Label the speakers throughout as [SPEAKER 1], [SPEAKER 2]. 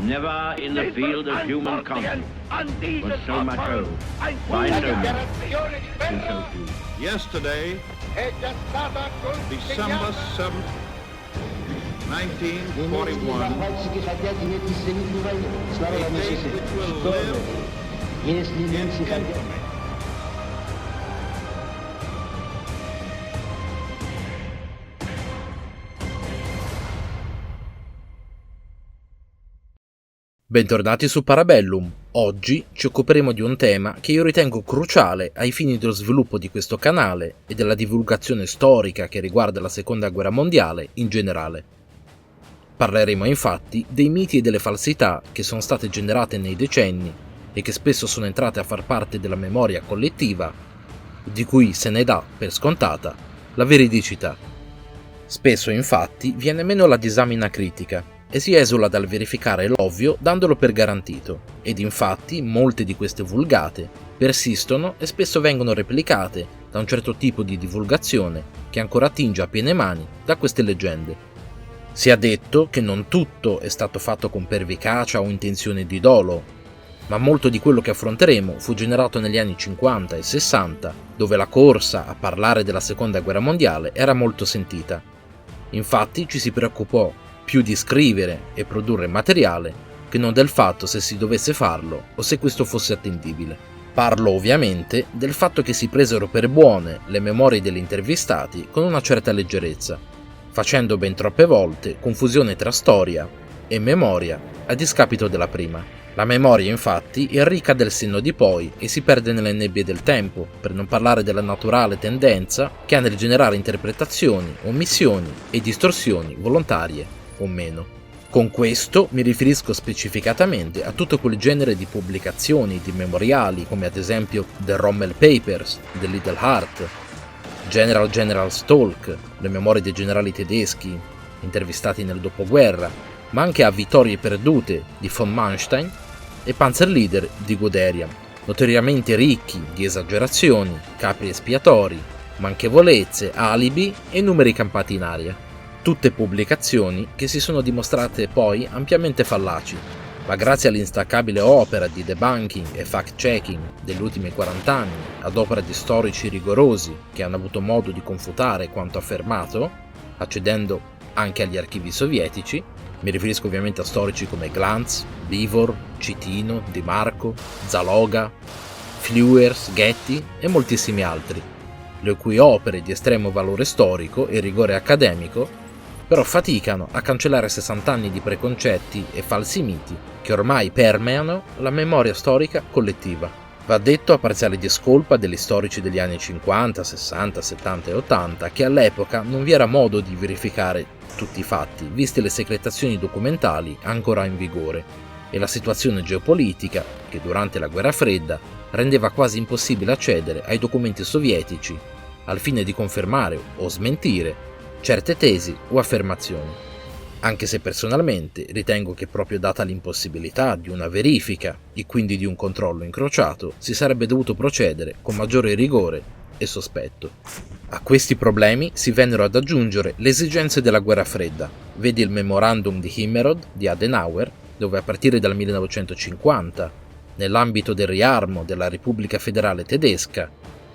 [SPEAKER 1] Never in the field of human conflict was so much owed by so many to so few.
[SPEAKER 2] Yesterday, December 7th, 1941, a day which will live in infamy.
[SPEAKER 3] Bentornati su Parabellum. Oggi ci occuperemo di un tema che io ritengo cruciale ai fini dello sviluppo di questo canale e della divulgazione storica che riguarda la Seconda Guerra Mondiale in generale. Parleremo infatti dei miti e delle falsità che sono state generate nei decenni e che spesso sono entrate a far parte della memoria collettiva, di cui se ne dà per scontata la veridicità. Spesso infatti viene meno la disamina critica e si esula dal verificare l'ovvio dandolo per garantito, ed infatti molte di queste vulgate persistono e spesso vengono replicate da un certo tipo di divulgazione che ancora attinge a piene mani da queste leggende. Sia detto che non tutto è stato fatto con pervicacia o intenzione di dolo, ma molto di quello che affronteremo fu generato negli anni 50 e 60, dove la corsa a parlare della Seconda Guerra Mondiale era molto sentita. Infatti ci si preoccupò più di scrivere e produrre materiale che non del fatto se si dovesse farlo o se questo fosse attendibile. Parlo ovviamente del fatto che si presero per buone le memorie degli intervistati con una certa leggerezza, facendo ben troppe volte confusione tra storia e memoria a discapito della prima. La memoria infatti è ricca del senno di poi e si perde nelle nebbie del tempo, per non parlare della naturale tendenza che ha nel generare interpretazioni, omissioni e distorsioni volontarie o meno. Con questo mi riferisco specificatamente a tutto quel genere di pubblicazioni, di memoriali, come ad esempio The Rommel Papers, The Little Heart, General's Talk, le memorie dei generali tedeschi intervistati nel dopoguerra, ma anche a Vittorie perdute di von Manstein e Panzerleader di Guderian, notoriamente ricchi di esagerazioni, capri espiatori, manchevolezze, alibi e numeri campati in aria. Tutte pubblicazioni che si sono dimostrate poi ampiamente fallaci, ma grazie all'instancabile opera di debunking e fact-checking degli ultimi 40 anni, ad opera di storici rigorosi che hanno avuto modo di confutare quanto affermato, accedendo anche agli archivi sovietici, mi riferisco ovviamente a storici come Glantz, Bivor, Citino, Di Marco, Zaloga, Flewers, Getty e moltissimi altri, le cui opere di estremo valore storico e rigore accademico però faticano a cancellare 60 anni di preconcetti e falsi miti che ormai permeano la memoria storica collettiva. Va detto a parziale discolpa degli storici degli anni 50, 60, 70 e 80 che all'epoca non vi era modo di verificare tutti i fatti, viste le secretazioni documentali ancora in vigore e la situazione geopolitica che durante la Guerra Fredda rendeva quasi impossibile accedere ai documenti sovietici al fine di confermare o smentire certe tesi o affermazioni, anche se personalmente ritengo che proprio data l'impossibilità di una verifica e quindi di un controllo incrociato si sarebbe dovuto procedere con maggiore rigore e sospetto. A questi problemi si vennero ad aggiungere le esigenze della Guerra Fredda, vedi il Memorandum di Himmerod di Adenauer, dove a partire dal 1950, nell'ambito del riarmo della Repubblica Federale Tedesca,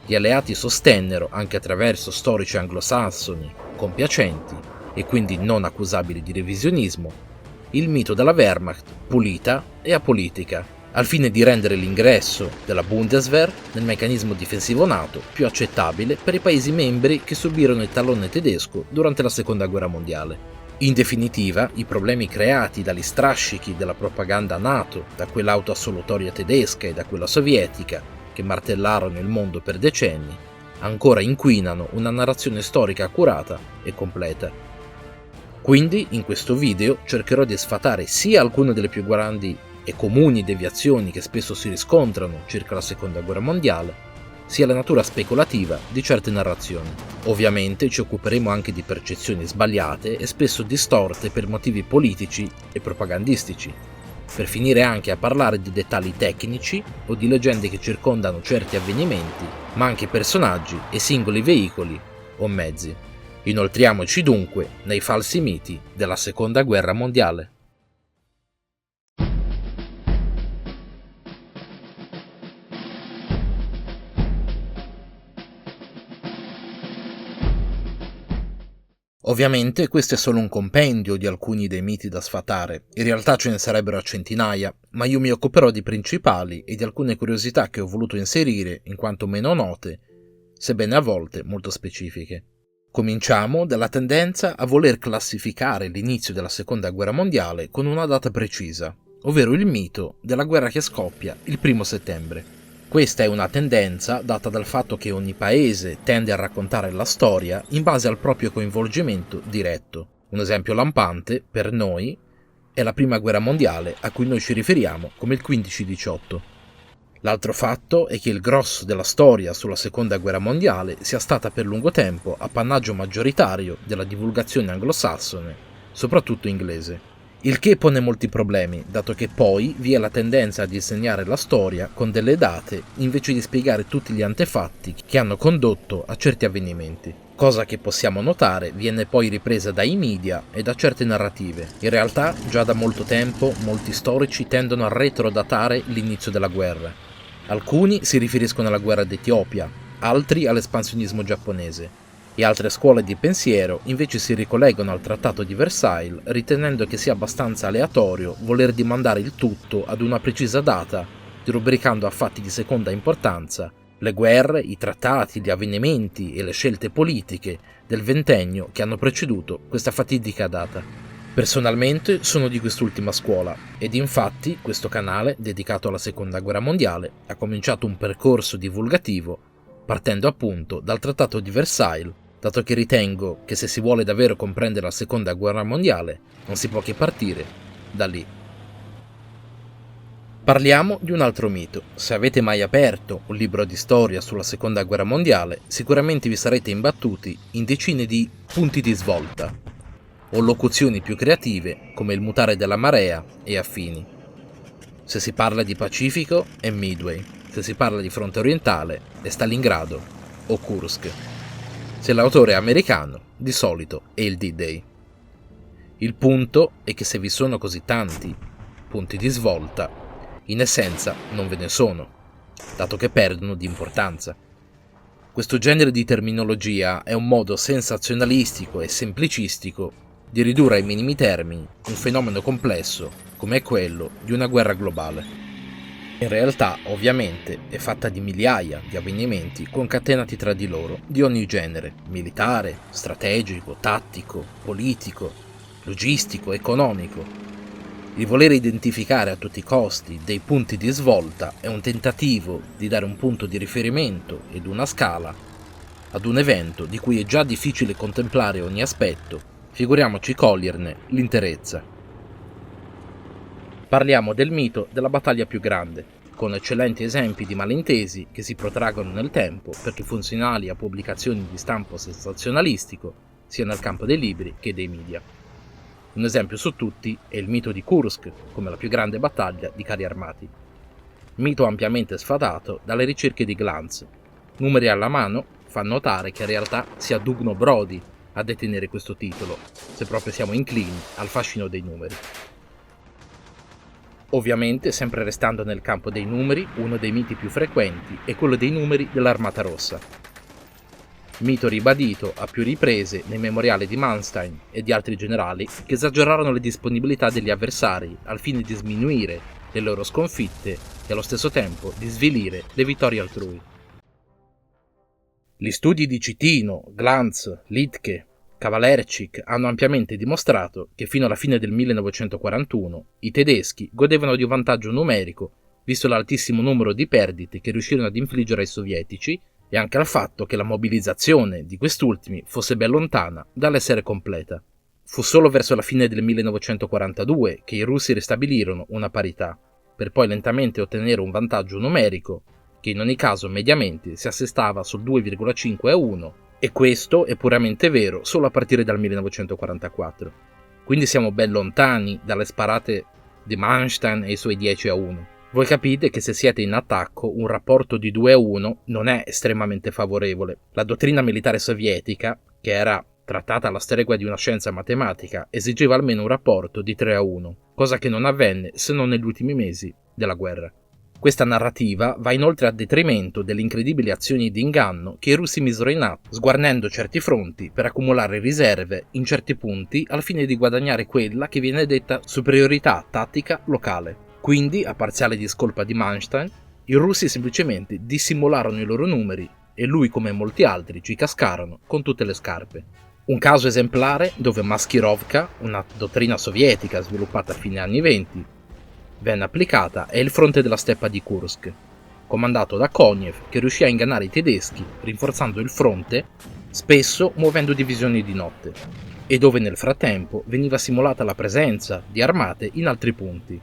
[SPEAKER 3] gli alleati sostennero, anche attraverso storici anglosassoni compiacenti e quindi non accusabili di revisionismo, il mito della Wehrmacht pulita e apolitica, al fine di rendere l'ingresso della Bundeswehr nel meccanismo difensivo NATO più accettabile per i paesi membri che subirono il tallone tedesco durante la Seconda Guerra Mondiale. In definitiva, i problemi creati dagli strascichi della propaganda NATO, da quella autoassolutoria tedesca e da quella sovietica, che martellarono il mondo per decenni, ancora inquinano una narrazione storica accurata e completa. Quindi, in questo video, cercherò di sfatare sia alcune delle più grandi e comuni deviazioni che spesso si riscontrano circa la Seconda Guerra Mondiale, sia la natura speculativa di certe narrazioni. Ovviamente ci occuperemo anche di percezioni sbagliate e spesso distorte per motivi politici e propagandistici, per finire anche a parlare di dettagli tecnici o di leggende che circondano certi avvenimenti, ma anche personaggi e singoli veicoli o mezzi. Inoltriamoci dunque nei falsi miti della Seconda Guerra Mondiale. Ovviamente questo è solo un compendio di alcuni dei miti da sfatare, in realtà ce ne sarebbero a centinaia, ma io mi occuperò di principali e di alcune curiosità che ho voluto inserire in quanto meno note, sebbene a volte molto specifiche. Cominciamo dalla tendenza a voler classificare l'inizio della Seconda Guerra Mondiale con una data precisa, ovvero il mito della guerra che scoppia il 1° settembre. Questa è una tendenza data dal fatto che ogni paese tende a raccontare la storia in base al proprio coinvolgimento diretto. Un esempio lampante, per noi, è la Prima Guerra Mondiale a cui noi ci riferiamo come il 15-18. L'altro fatto è che il grosso della storia sulla Seconda Guerra Mondiale sia stata per lungo tempo appannaggio maggioritario della divulgazione anglosassone, soprattutto inglese. Il che pone molti problemi, dato che poi vi è la tendenza ad insegnare la storia con delle date invece di spiegare tutti gli antefatti che hanno condotto a certi avvenimenti. Cosa che possiamo notare viene poi ripresa dai media e da certe narrative. In realtà, già da molto tempo, molti storici tendono a retrodatare l'inizio della guerra. Alcuni si riferiscono alla guerra d'Etiopia, altri all'espansionismo giapponese. E altre scuole di pensiero invece si ricollegano al Trattato di Versailles, ritenendo che sia abbastanza aleatorio voler dimandare il tutto ad una precisa data, derubricando a fatti di seconda importanza le guerre, i trattati, gli avvenimenti e le scelte politiche del ventennio che hanno preceduto questa fatidica data. Personalmente sono di quest'ultima scuola, ed infatti questo canale, dedicato alla Seconda Guerra Mondiale, ha cominciato un percorso divulgativo partendo appunto dal Trattato di Versailles, dato che ritengo che se si vuole davvero comprendere la Seconda Guerra Mondiale non si può che partire da lì. Parliamo di un altro mito. Se avete mai aperto un libro di storia sulla Seconda Guerra Mondiale, sicuramente vi sarete imbattuti in decine di punti di svolta, o locuzioni più creative come il mutare della marea e affini. Se si parla di Pacifico è Midway, se si parla di fronte orientale è Stalingrado o Kursk. Se l'autore è americano, di solito è il D-Day. Il punto è che se vi sono così tanti punti di svolta, in essenza non ve ne sono, dato che perdono di importanza. Questo genere di terminologia è un modo sensazionalistico e semplicistico di ridurre ai minimi termini un fenomeno complesso come è quello di una guerra globale. In realtà, ovviamente, è fatta di migliaia di avvenimenti concatenati tra di loro, di ogni genere: militare, strategico, tattico, politico, logistico, economico. Il voler identificare a tutti i costi dei punti di svolta è un tentativo di dare un punto di riferimento ed una scala ad un evento di cui è già difficile contemplare ogni aspetto, figuriamoci coglierne l'interezza. Parliamo del mito della battaglia più grande, con eccellenti esempi di malintesi che si protraggono nel tempo perché funzionali a pubblicazioni di stampo sensazionalistico, sia nel campo dei libri che dei media. Un esempio su tutti è il mito di Kursk, come la più grande battaglia di carri armati. Mito ampiamente sfatato dalle ricerche di Glantz. Numeri alla mano fanno notare che in realtà sia Dugno Brody a detenere questo titolo, se proprio siamo inclini al fascino dei numeri. Ovviamente, sempre restando nel campo dei numeri, uno dei miti più frequenti è quello dei numeri dell'Armata Rossa. Mito ribadito a più riprese nei memoriali di Manstein e di altri generali che esagerarono le disponibilità degli avversari al fine di sminuire le loro sconfitte e allo stesso tempo di svilire le vittorie altrui. Gli studi di Citino, Glantz, Littke, Kavalerczyk hanno ampiamente dimostrato che fino alla fine del 1941 i tedeschi godevano di un vantaggio numerico, visto l'altissimo numero di perdite che riuscirono ad infliggere ai sovietici e anche al fatto che la mobilizzazione di quest'ultimi fosse ben lontana dall'essere completa. Fu solo verso la fine del 1942 che i russi ristabilirono una parità, per poi lentamente ottenere un vantaggio numerico che in ogni caso mediamente si assestava sul 2,5 a 1, e questo è puramente vero solo a partire dal 1944. Quindi siamo ben lontani dalle sparate di Manstein e i suoi 10 a 1. Voi capite che se siete in attacco un rapporto di 2 a 1 non è estremamente favorevole. La dottrina militare sovietica, che era trattata alla stregua di una scienza matematica, esigeva almeno un rapporto di 3 a 1, cosa che non avvenne se non negli ultimi mesi della guerra. Questa narrativa va inoltre a detrimento delle incredibili azioni di inganno che i russi misero in atto, sguarnendo certi fronti per accumulare riserve in certi punti al fine di guadagnare quella che viene detta superiorità tattica locale. Quindi, a parziale discolpa di Manstein, i russi semplicemente dissimularono i loro numeri e lui, come molti altri, ci cascarono con tutte le scarpe. Un caso esemplare dove Maskirovka, una dottrina sovietica sviluppata a fine anni 20, venne applicata è il fronte della steppa di Kursk, comandato da Konev, che riuscì a ingannare i tedeschi rinforzando il fronte, spesso muovendo divisioni di notte, e dove nel frattempo veniva simulata la presenza di armate in altri punti.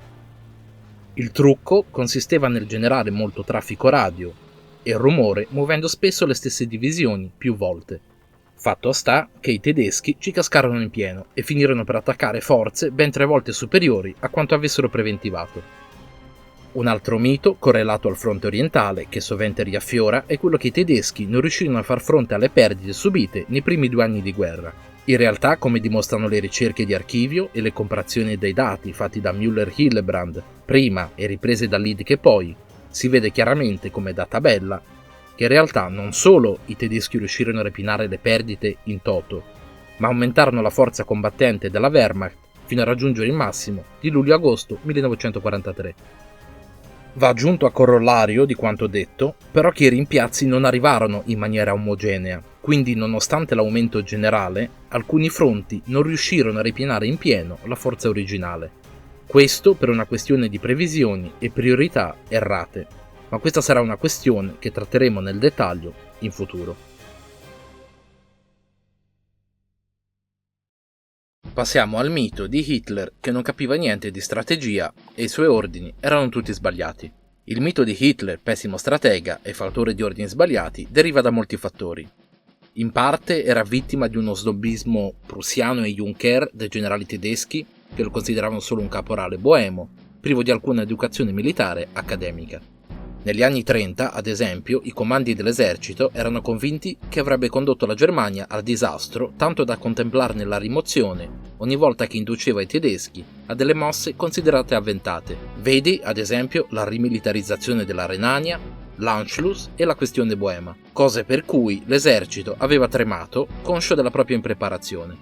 [SPEAKER 3] Il trucco consisteva nel generare molto traffico radio e rumore muovendo spesso le stesse divisioni più volte. Fatto sta che i tedeschi ci cascarono in pieno e finirono per attaccare forze ben 3 volte superiori a quanto avessero preventivato. Un altro mito correlato al fronte orientale che sovente riaffiora è quello che i tedeschi non riuscirono a far fronte alle perdite subite nei primi 2 anni di guerra. In realtà, come dimostrano le ricerche di archivio e le comparazioni dei dati fatti da Müller-Hillebrand prima e riprese da Lidke poi, si vede chiaramente come da tabella che in realtà non solo i tedeschi riuscirono a rapinare le perdite in toto, ma aumentarono la forza combattente della Wehrmacht fino a raggiungere il massimo di luglio-agosto 1943. Va aggiunto a corollario di quanto detto, però che i rimpiazzi non arrivarono in maniera omogenea, quindi nonostante l'aumento generale, alcuni fronti non riuscirono a ripianare in pieno la forza originale. Questo per una questione di previsioni e priorità errate. Ma questa sarà una questione che tratteremo nel dettaglio in futuro. Passiamo al mito di Hitler che non capiva niente di strategia e i suoi ordini erano tutti sbagliati. Il mito di Hitler, pessimo stratega e fautore di ordini sbagliati, deriva da molti fattori. In parte era vittima di uno snobismo prussiano e junker dei generali tedeschi che lo consideravano solo un caporale boemo, privo di alcuna educazione militare accademica. Negli anni 30, ad esempio, i comandi dell'esercito erano convinti che avrebbe condotto la Germania al disastro tanto da contemplarne la rimozione ogni volta che induceva i tedeschi a delle mosse considerate avventate. Vedi, ad esempio, la rimilitarizzazione della Renania, l'Anschluss e la questione boema, cose per cui l'esercito aveva tremato, conscio della propria impreparazione.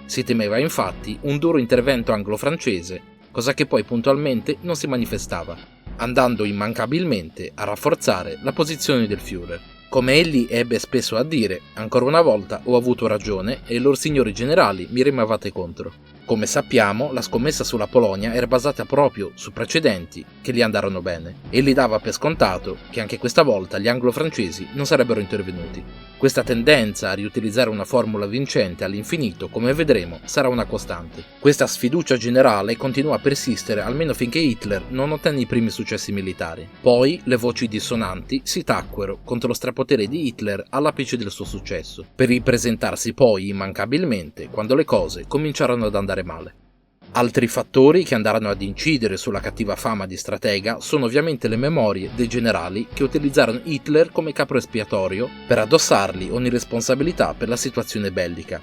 [SPEAKER 3] Si temeva infatti un duro intervento anglo-francese, cosa che poi puntualmente non si manifestava, andando immancabilmente a rafforzare la posizione del Führer. Come egli ebbe spesso a dire, ancora una volta ho avuto ragione e lor signori generali mi rimavate contro. Come sappiamo, la scommessa sulla Polonia era basata proprio su precedenti che gli andarono bene. Egli dava per scontato che anche questa volta gli anglo-francesi non sarebbero intervenuti. Questa tendenza a riutilizzare una formula vincente all'infinito, come vedremo, sarà una costante. Questa sfiducia generale continuò a persistere almeno finché Hitler non ottenne i primi successi militari. Poi le voci dissonanti si tacquero contro lo strapotere di Hitler all'apice del suo successo, per ripresentarsi poi immancabilmente quando le cose cominciarono ad andare male. Altri fattori che andarono ad incidere sulla cattiva fama di stratega sono ovviamente le memorie dei generali che utilizzarono Hitler come capro espiatorio per addossargli ogni responsabilità per la situazione bellica,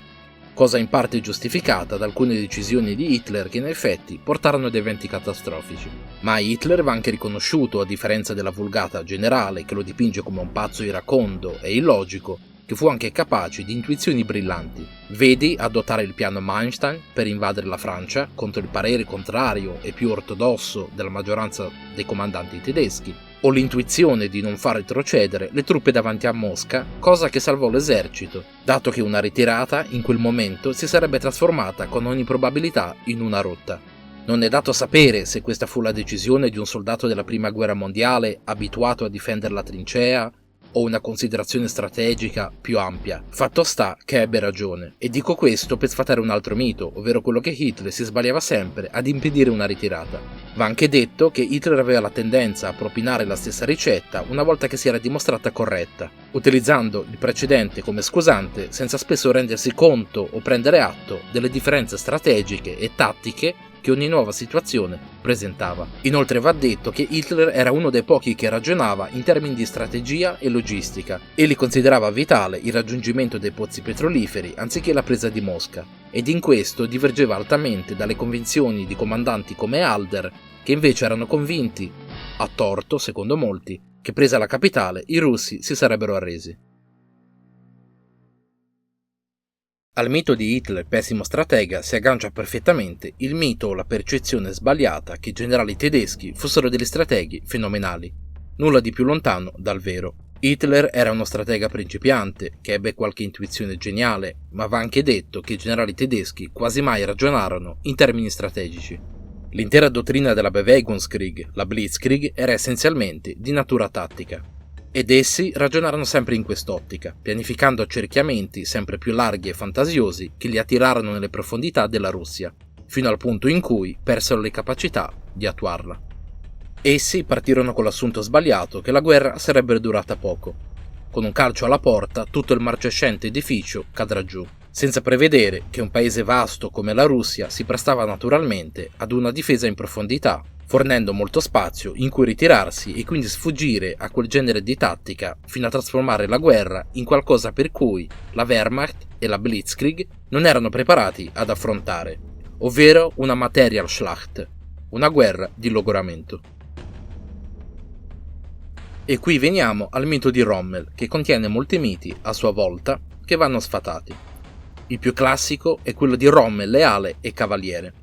[SPEAKER 3] cosa in parte giustificata da alcune decisioni di Hitler che in effetti portarono ad eventi catastrofici. Ma a Hitler va anche riconosciuto, a differenza della vulgata generale che lo dipinge come un pazzo iracondo e illogico, che fu anche capace di intuizioni brillanti. Vedi adottare il piano Manstein per invadere la Francia contro il parere contrario e più ortodosso della maggioranza dei comandanti tedeschi, o l'intuizione di non far retrocedere le truppe davanti a Mosca, cosa che salvò l'esercito, dato che una ritirata in quel momento si sarebbe trasformata con ogni probabilità in una rotta. Non è dato sapere se questa fu la decisione di un soldato della Prima Guerra Mondiale abituato a difendere la trincea o una considerazione strategica più ampia. Fatto sta che ebbe ragione, e dico questo per sfatare un altro mito, ovvero quello che Hitler si sbagliava sempre ad impedire una ritirata. Va anche detto che Hitler aveva la tendenza a propinare la stessa ricetta una volta che si era dimostrata corretta, utilizzando il precedente come scusante senza spesso rendersi conto o prendere atto delle differenze strategiche e tattiche che ogni nuova situazione presentava. Inoltre va detto che Hitler era uno dei pochi che ragionava in termini di strategia e logistica e li considerava vitale il raggiungimento dei pozzi petroliferi anziché la presa di Mosca, ed in questo divergeva altamente dalle convinzioni di comandanti come Halder, che invece erano convinti A torto, secondo molti, che presa la capitale i russi si sarebbero arresi. Al mito di Hitler pessimo stratega si aggancia perfettamente il mito o la percezione sbagliata che i generali tedeschi fossero degli strateghi fenomenali, nulla di più lontano dal vero. Hitler era uno stratega principiante che ebbe qualche intuizione geniale, ma va anche detto che i generali tedeschi quasi mai ragionarono in termini strategici. L'intera dottrina della Bewegungskrieg, la Blitzkrieg, era essenzialmente di natura tattica. Ed essi ragionarono sempre in quest'ottica, pianificando accerchiamenti sempre più larghi e fantasiosi che li attirarono nelle profondità della Russia, fino al punto in cui persero le capacità di attuarla. Essi partirono con l'assunto sbagliato che la guerra sarebbe durata poco. Con un calcio alla porta tutto il marcescente edificio cadrà giù, senza prevedere che un paese vasto come la Russia si prestava naturalmente ad una difesa in profondità, fornendo molto spazio in cui ritirarsi e quindi sfuggire a quel genere di tattica fino a trasformare la guerra in qualcosa per cui la Wehrmacht e la Blitzkrieg non erano preparati ad affrontare, ovvero una Materialschlacht, una guerra di logoramento. E qui veniamo al mito di Rommel, che contiene molti miti, a sua volta, che vanno sfatati. Il più classico è quello di Rommel leale e cavaliere.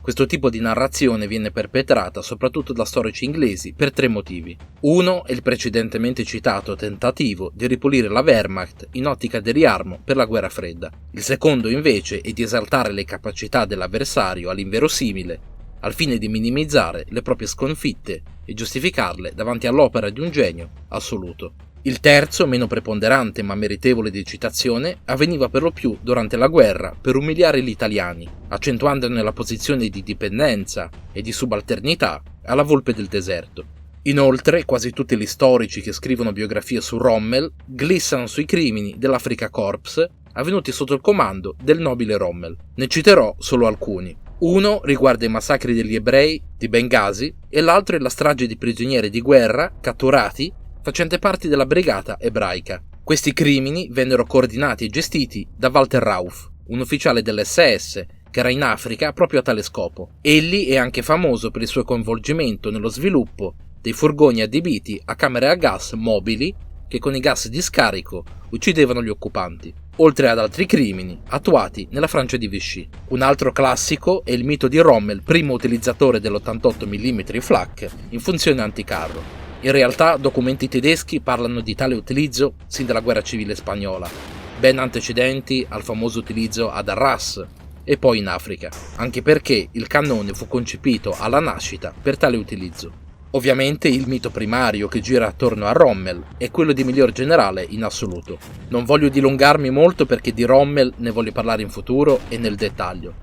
[SPEAKER 3] Questo tipo di narrazione viene perpetrata soprattutto da storici inglesi per 3 motivi. Uno è il precedentemente citato tentativo di ripulire la Wehrmacht in ottica di riarmo per la guerra fredda. Il secondo invece è di esaltare le capacità dell'avversario all'inverosimile, al fine di minimizzare le proprie sconfitte e giustificarle davanti all'opera di un genio assoluto. Il terzo, meno preponderante ma meritevole di citazione, avveniva per lo più durante la guerra per umiliare gli italiani, accentuandone la posizione di dipendenza e di subalternità alla volpe del deserto. Inoltre, quasi tutti gli storici che scrivono biografie su Rommel glissano sui crimini dell'Africa Korps avvenuti sotto il comando del nobile Rommel. Ne citerò solo alcuni. Uno riguarda i massacri degli ebrei di Bengasi e l'altro è la strage di prigionieri di guerra catturati facente parte della brigata ebraica. Questi crimini vennero coordinati e gestiti da Walter Rauf, un ufficiale dell'SS che era in Africa proprio a tale scopo. Egli è anche famoso per il suo coinvolgimento nello sviluppo dei furgoni adibiti a camere a gas mobili che con i gas di scarico uccidevano gli occupanti, oltre ad altri crimini attuati nella Francia di Vichy. Un altro classico è il mito di Rommel, primo utilizzatore dell'88 mm flak in funzione anticarro. In realtà documenti tedeschi parlano di tale utilizzo sin dalla guerra civile spagnola, ben antecedenti al famoso utilizzo ad Arras e poi in Africa, anche perché il cannone fu concepito alla nascita per tale utilizzo. Ovviamente il mito primario che gira attorno a Rommel è quello di miglior generale in assoluto. Non voglio dilungarmi molto perché di Rommel ne voglio parlare in futuro e nel dettaglio.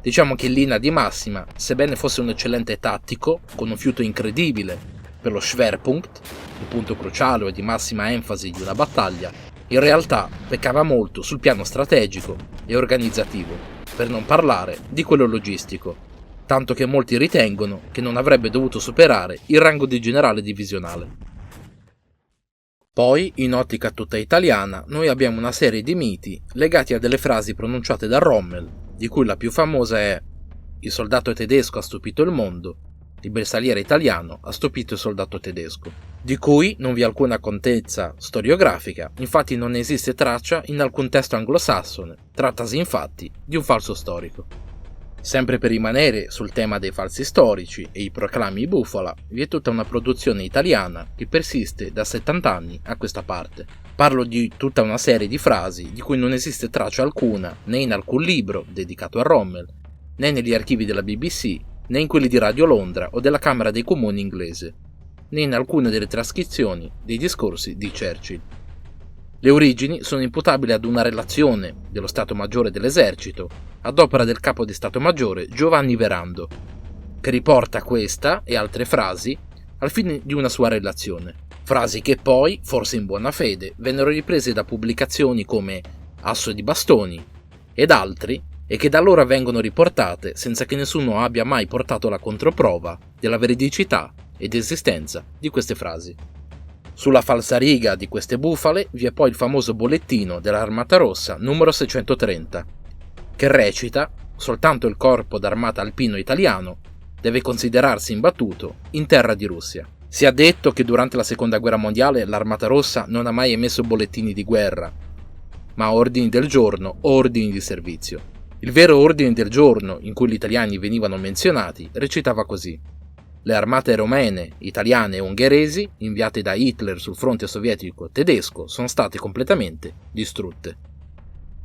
[SPEAKER 3] Diciamo che in linea di massima, sebbene fosse un eccellente tattico, con un fiuto incredibile per lo Schwerpunkt, il punto cruciale e di massima enfasi di una battaglia, in realtà peccava molto sul piano strategico e organizzativo, per non parlare di quello logistico, tanto che molti ritengono che non avrebbe dovuto superare il rango di generale divisionale. Poi, in ottica tutta italiana, noi abbiamo una serie di miti legati a delle frasi pronunciate da Rommel, di cui la più famosa è «Il soldato tedesco ha stupito il mondo», «Il bersagliere italiano ha stupito il soldato tedesco», di cui non vi è alcuna contezza storiografica, infatti non esiste traccia in alcun testo anglosassone, trattasi infatti di un falso storico. Sempre per rimanere sul tema dei falsi storici e i proclami bufala, vi è tutta una produzione italiana che persiste da 70 anni a questa parte. Parlo di tutta una serie di frasi di cui non esiste traccia alcuna né in alcun libro dedicato a Rommel, né negli archivi della BBC, né in quelli di Radio Londra o della Camera dei Comuni inglese, né in alcune delle trascrizioni dei discorsi di Churchill. Le origini sono imputabili ad una relazione dello Stato Maggiore dell'Esercito ad opera del capo di Stato Maggiore Giovanni Verando, che riporta questa e altre frasi al fine di una sua relazione. Frasi che poi, forse in buona fede, vennero riprese da pubblicazioni come Asso di Bastoni ed altri e che da allora vengono riportate senza che nessuno abbia mai portato la controprova della veridicità ed esistenza di queste frasi. Sulla falsariga di queste bufale vi è poi il famoso bollettino dell'Armata Rossa numero 630, che recita: soltanto il corpo d'armata alpino italiano deve considerarsi imbattuto in terra di Russia. Si è detto che durante la Seconda Guerra Mondiale l'Armata Rossa non ha mai emesso bollettini di guerra, ma ordini del giorno o ordini di servizio. Il vero ordine del giorno, in cui gli italiani venivano menzionati, recitava così: le armate romene, italiane e ungheresi, inviate da Hitler sul fronte sovietico tedesco, sono state completamente distrutte.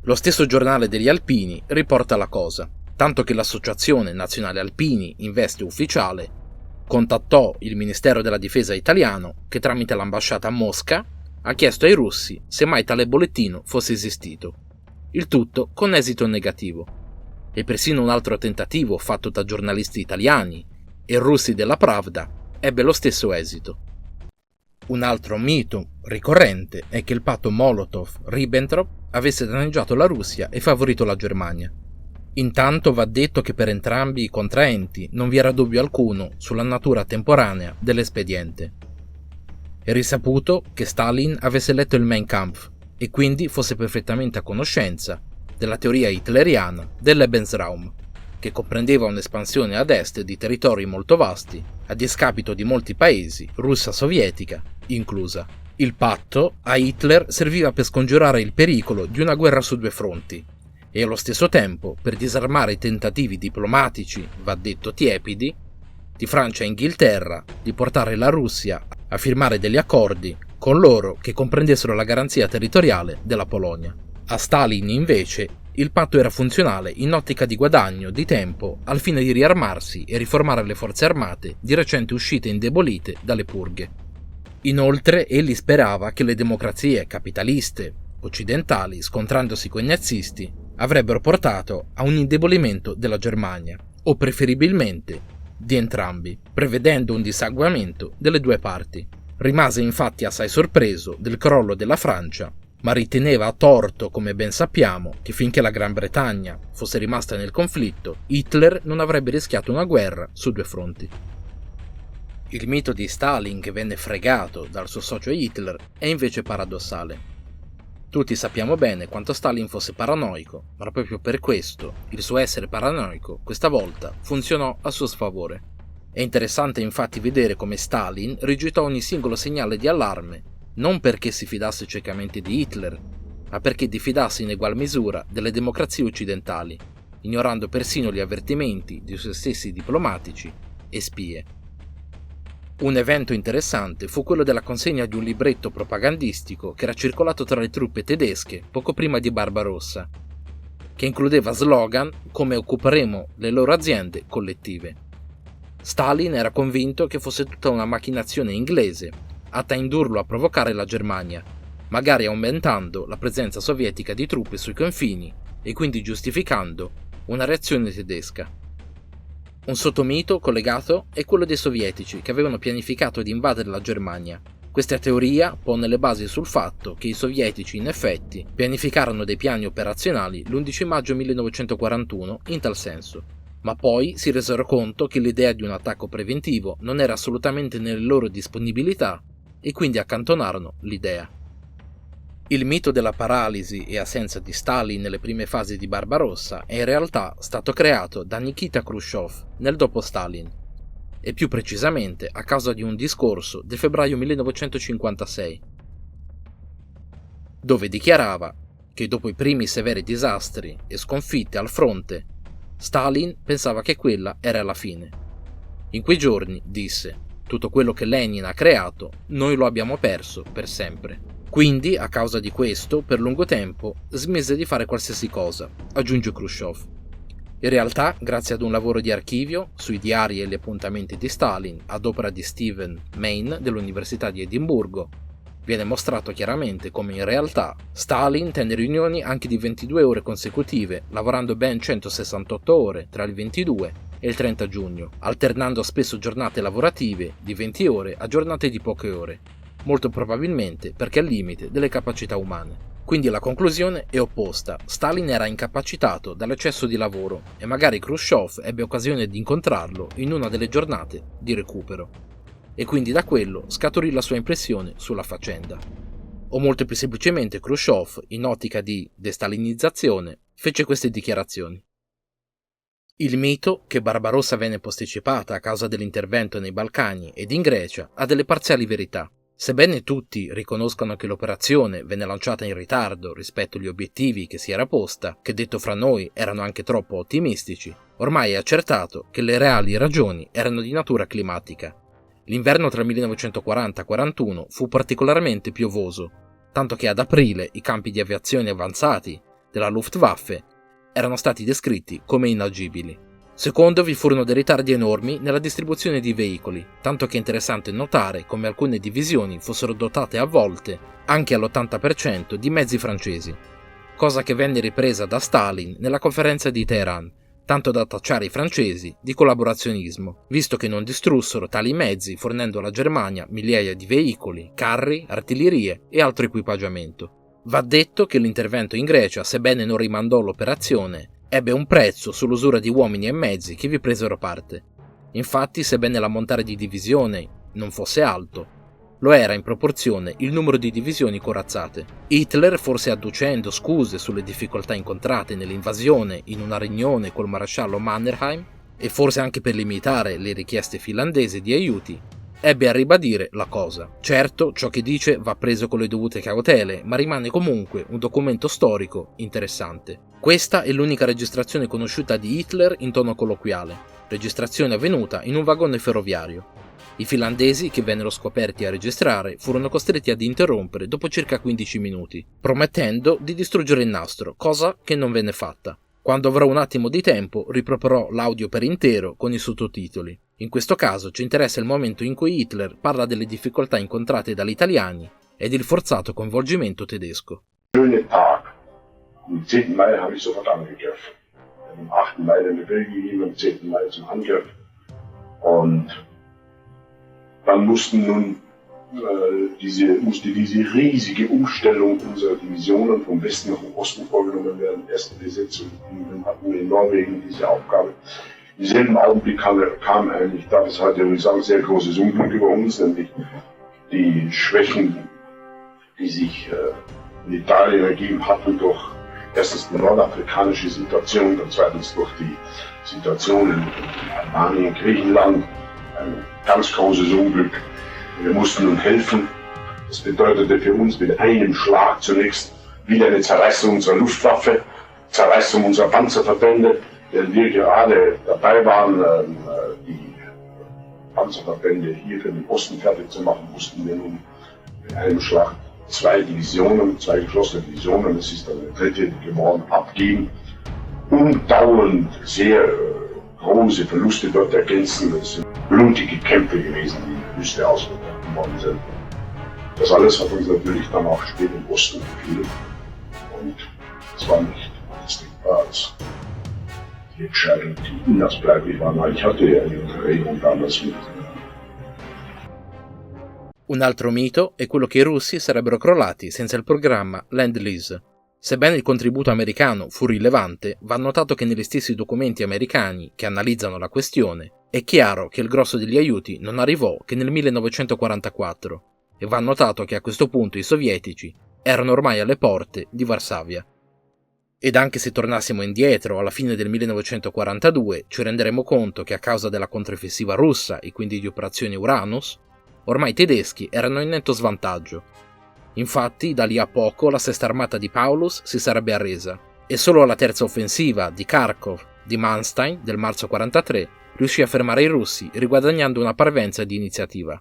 [SPEAKER 3] Lo stesso giornale degli Alpini riporta la cosa, tanto che l'Associazione Nazionale Alpini in veste ufficiale contattò il Ministero della Difesa italiano, che tramite l'ambasciata a Mosca ha chiesto ai russi se mai tale bollettino fosse esistito. Il tutto con esito negativo. E persino un altro tentativo fatto da giornalisti italiani e russi della Pravda ebbe lo stesso esito. Un altro mito ricorrente è che il patto Molotov-Ribbentrop avesse danneggiato la Russia e favorito la Germania. Intanto va detto che per entrambi i contraenti non vi era dubbio alcuno sulla natura temporanea dell'espediente. È risaputo che Stalin avesse letto il Mein Kampf e quindi fosse perfettamente a conoscenza della teoria hitleriana del Lebensraum, che comprendeva un'espansione ad est di territori molto vasti, a discapito di molti paesi, Russia sovietica inclusa. Il patto a Hitler serviva per scongiurare il pericolo di una guerra su due fronti, e allo stesso tempo per disarmare i tentativi diplomatici, va detto tiepidi, di Francia e Inghilterra di portare la Russia a firmare degli accordi con loro che comprendessero la garanzia territoriale della Polonia. A Stalin, invece, il patto era funzionale in ottica di guadagno di tempo al fine di riarmarsi e riformare le forze armate di recente uscite indebolite dalle purghe. Inoltre, egli sperava che le democrazie capitaliste occidentali, scontrandosi con i nazisti, avrebbero portato a un indebolimento della Germania, o preferibilmente di entrambi, prevedendo un dissanguamento delle due parti. Rimase infatti assai sorpreso del crollo della Francia, ma riteneva a torto, come ben sappiamo, che finché la Gran Bretagna fosse rimasta nel conflitto, Hitler non avrebbe rischiato una guerra su due fronti. Il mito di Stalin che venne fregato dal suo socio Hitler è invece paradossale. Tutti sappiamo bene quanto Stalin fosse paranoico, ma proprio per questo il suo essere paranoico questa volta funzionò a suo sfavore. È interessante infatti vedere come Stalin rigettò ogni singolo segnale di allarme, non perché si fidasse ciecamente di Hitler, ma perché diffidasse in egual misura delle democrazie occidentali, ignorando persino gli avvertimenti di suoi stessi diplomatici e spie. Un evento interessante fu quello della consegna di un libretto propagandistico che era circolato tra le truppe tedesche poco prima di Barbarossa, che includeva slogan come "occuperemo le loro aziende collettive". Stalin era convinto che fosse tutta una macchinazione inglese, atta a indurlo a provocare la Germania, magari aumentando la presenza sovietica di truppe sui confini e quindi giustificando una reazione tedesca. Un sottomito collegato è quello dei sovietici che avevano pianificato di invadere la Germania. Questa teoria pone le basi sul fatto che i sovietici in effetti pianificarono dei piani operazionali l'11 maggio 1941 in tal senso, ma poi si resero conto che l'idea di un attacco preventivo non era assolutamente nelle loro disponibilità e quindi accantonarono l'idea. Il mito della paralisi e assenza di Stalin nelle prime fasi di Barbarossa è in realtà stato creato da Nikita Khrushchev nel dopo Stalin, e più precisamente a causa di un discorso del febbraio 1956, dove dichiarava che dopo i primi severi disastri e sconfitte al fronte, Stalin pensava che quella era la fine. In quei giorni, disse, tutto quello che Lenin ha creato, noi lo abbiamo perso per sempre. Quindi, a causa di questo, per lungo tempo, smise di fare qualsiasi cosa, aggiunge Khrushchev. In realtà, grazie ad un lavoro di archivio sui diari e gli appuntamenti di Stalin ad opera di Stephen Mayne dell'Università di Edimburgo, viene mostrato chiaramente come in realtà Stalin tenne riunioni anche di 22 ore consecutive, lavorando ben 168 ore tra il 22 e il 30 giugno, alternando spesso giornate lavorative di 20 ore a giornate di poche ore, molto probabilmente perché al limite delle capacità umane. Quindi la conclusione è opposta: Stalin era incapacitato dall'eccesso di lavoro e magari Khrushchev ebbe occasione di incontrarlo in una delle giornate di recupero, e quindi da quello scaturì la sua impressione sulla faccenda. O molto più semplicemente Khrushchev, in ottica di destalinizzazione, fece queste dichiarazioni: Il mito che Barbarossa venne posticipata a causa dell'intervento nei Balcani ed in Grecia ha delle parziali verità. Sebbene tutti riconoscano che l'operazione venne lanciata in ritardo rispetto agli obiettivi che si era posta, che detto fra noi erano anche troppo ottimistici, ormai è accertato che le reali ragioni erano di natura climatica. L'inverno tra 1940 e 1941 fu particolarmente piovoso, tanto che ad aprile i campi di aviazione avanzati della Luftwaffe erano stati descritti come inagibili. Secondo, vi furono dei ritardi enormi nella distribuzione di veicoli, tanto che è interessante notare come alcune divisioni fossero dotate a volte anche all'80% di mezzi francesi, cosa che venne ripresa da Stalin nella conferenza di Teheran, tanto da tacciare i francesi di collaborazionismo, visto che non distrussero tali mezzi fornendo alla Germania migliaia di veicoli, carri, artiglierie e altro equipaggiamento. Va detto che l'intervento in Grecia, sebbene non rimandò l'operazione, ebbe un prezzo sull'usura di uomini e mezzi che vi presero parte. Infatti, sebbene l'ammontare di divisioni non fosse alto, lo era in proporzione il numero di divisioni corazzate. Hitler, forse adducendo scuse sulle difficoltà incontrate nell'invasione in una riunione col maresciallo Mannerheim, e forse anche per limitare le richieste finlandesi di aiuti, ebbe a ribadire la cosa. Certo, ciò che dice va preso con le dovute cautele, ma rimane comunque un documento storico interessante. Questa è l'unica registrazione conosciuta di Hitler in tono colloquiale, registrazione avvenuta in un vagone ferroviario. I finlandesi che vennero scoperti a registrare furono costretti ad interrompere dopo circa 15 minuti, promettendo di distruggere il nastro, cosa che non venne fatta. Quando avrò un attimo di tempo riproporrò l'audio per intero con i sottotitoli. In questo caso ci interessa il momento in cui Hitler parla delle difficoltà incontrate dagli italiani ed il forzato coinvolgimento tedesco.
[SPEAKER 4] Schönen Tag. Am 10. Mai habe ich sofort angegriffen. Am 8. Mai den Befehl gegeben, am 10. Mai zum Angriff. Und dann musste diese riesige Umstellung unserer Divisionen vom Westen nach dem Osten vorgenommen werden. Erste Besetzung hatten wir in Norwegen diese Aufgabe. Im selben Augenblick kam eigentlich, ich darf es heute nicht sagen, sehr großes Unglück über uns, nämlich die Schwächen, die sich in Italien ergeben hatten durch erstens die nordafrikanische Situation, dann zweitens durch die Situation in Albanien, Griechenland. Ein ganz großes Unglück. Wir mussten nun helfen. Das bedeutete für uns mit einem Schlag zunächst wieder eine Zerreißung unserer Luftwaffe, Zerreißung unserer Panzerverbände, während wir gerade dabei waren, die Panzerverbände hier für den Osten fertig zu machen, mussten wir nun mit einem Schlag zwei geschlossene Divisionen, es ist dann eine dritte geworden, abgeben und dauernd sehr große Verluste dort ergänzen. Es sind blutige Kämpfe gewesen, die in der Wüste ausgebrochen worden sind. Das alles hat uns natürlich dann auch später im Osten gefehlt. Und es war nicht alles denkbar, als die Entscheidung, die unausbleiblich war. Ich hatte ja eine Unterredung damals mit.
[SPEAKER 3] Un altro mito è quello che i russi sarebbero crollati senza il programma Lend-Lease. Sebbene il contributo americano fu rilevante, va notato che negli stessi documenti americani che analizzano la questione è chiaro che il grosso degli aiuti non arrivò che nel 1944 e va notato che a questo punto i sovietici erano ormai alle porte di Varsavia. Ed anche se tornassimo indietro alla fine del 1942 ci renderemo conto che a causa della controffensiva russa e quindi di operazione Uranus, ormai i tedeschi erano in netto svantaggio. Infatti, da lì a poco la sesta armata di Paulus si sarebbe arresa e solo la terza offensiva di Kharkov di Manstein del marzo 43 riuscì a fermare i russi riguadagnando una parvenza di iniziativa.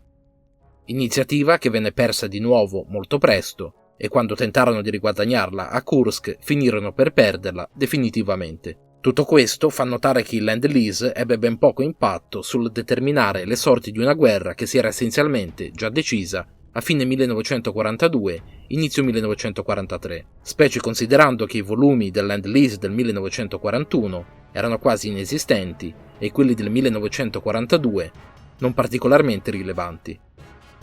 [SPEAKER 3] Iniziativa che venne persa di nuovo molto presto e quando tentarono di riguadagnarla a Kursk finirono per perderla definitivamente. Tutto questo fa notare che il Lend-Lease ebbe ben poco impatto sul determinare le sorti di una guerra che si era essenzialmente già decisa a fine 1942, inizio 1943, specie considerando che i volumi del Lend-Lease del 1941 erano quasi inesistenti e quelli del 1942 non particolarmente rilevanti.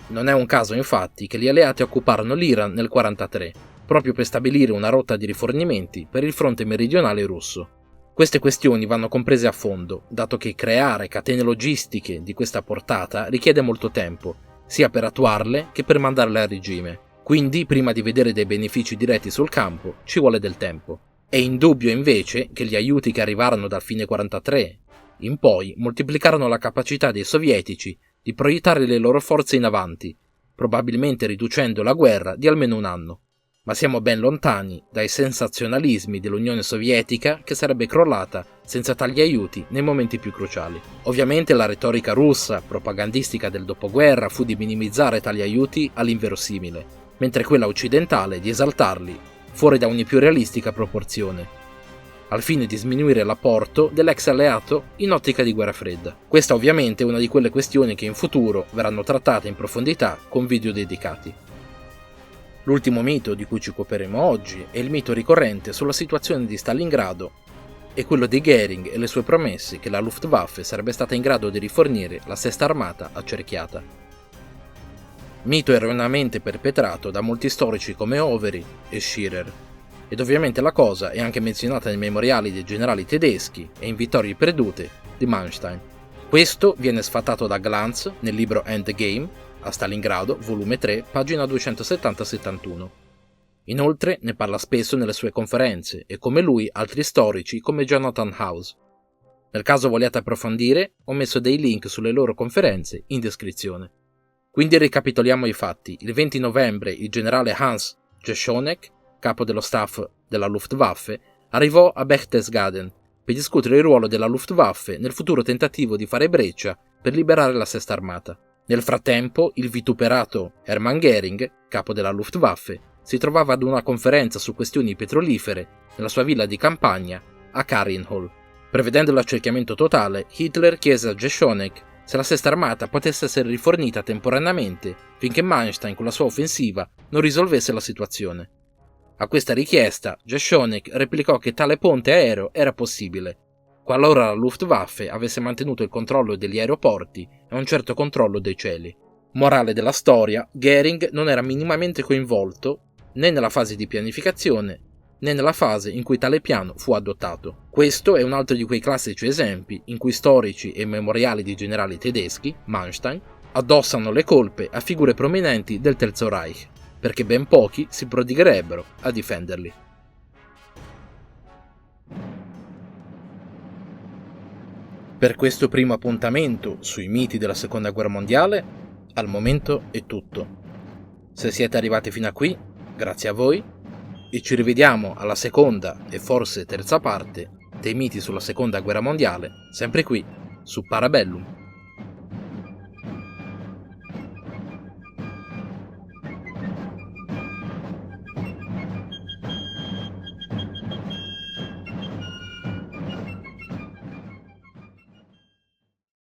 [SPEAKER 3] Non è un caso infatti che gli alleati occuparono l'Iran nel 1943, proprio per stabilire una rotta di rifornimenti per il fronte meridionale russo. Queste questioni vanno comprese a fondo, dato che creare catene logistiche di questa portata richiede molto tempo, sia per attuarle che per mandarle a regime. Quindi, prima di vedere dei benefici diretti sul campo, ci vuole del tempo. È indubbio invece che gli aiuti che arrivarono dal fine 43 in poi moltiplicarono la capacità dei sovietici di proiettare le loro forze in avanti, probabilmente riducendo la guerra di almeno un anno. Ma siamo ben lontani dai sensazionalismi dell'Unione Sovietica che sarebbe crollata senza tali aiuti nei momenti più cruciali. Ovviamente la retorica russa propagandistica del dopoguerra fu di minimizzare tali aiuti all'inverosimile, mentre quella occidentale di esaltarli fuori da ogni più realistica proporzione, al fine di sminuire l'apporto dell'ex alleato in ottica di guerra fredda. Questa ovviamente è una di quelle questioni che in futuro verranno trattate in profondità con video dedicati. L'ultimo mito di cui ci occuperemo oggi è il mito ricorrente sulla situazione di Stalingrado e quello di Göring e le sue promesse che la Luftwaffe sarebbe stata in grado di rifornire la sesta armata accerchiata. Mito erroneamente perpetrato da molti storici come Overy e Schirer. Ed ovviamente la cosa è anche menzionata nei memoriali dei generali tedeschi e in Vittorie perdute di Manstein. Questo viene sfatato da Glantz nel libro Endgame, a Stalingrado, volume 3, pagina 270-71. Inoltre ne parla spesso nelle sue conferenze e come lui altri storici come Jonathan House. Nel caso vogliate approfondire, ho messo dei link sulle loro conferenze in descrizione. Quindi ricapitoliamo i fatti. Il 20 novembre il generale Hans Jeschonek, capo dello staff della Luftwaffe, arrivò a Berchtesgaden per discutere il ruolo della Luftwaffe nel futuro tentativo di fare breccia per liberare la sesta armata. Nel frattempo, il vituperato Hermann Göring, capo della Luftwaffe, si trovava ad una conferenza su questioni petrolifere nella sua villa di campagna a Karienhol. Prevedendo l'accerchiamento totale, Hitler chiese a Jeschonek se la sesta armata potesse essere rifornita temporaneamente finché Manstein con la sua offensiva non risolvesse la situazione. A questa richiesta, Jeschonek replicò che tale ponte aereo era possibile, qualora la Luftwaffe avesse mantenuto il controllo degli aeroporti e un certo controllo dei cieli. Morale della storia, Göring non era minimamente coinvolto né nella fase di pianificazione né nella fase in cui tale piano fu adottato. Questo è un altro di quei classici esempi in cui storici e memoriali di generali tedeschi, Manstein, addossano le colpe a figure prominenti del Terzo Reich, perché ben pochi si prodigherebbero a difenderli. Per questo primo appuntamento sui miti della Seconda Guerra Mondiale, al momento è tutto. Se siete arrivati fino a qui, grazie a voi, e ci rivediamo alla seconda e forse terza parte dei miti sulla Seconda Guerra Mondiale, sempre qui su Parabellum.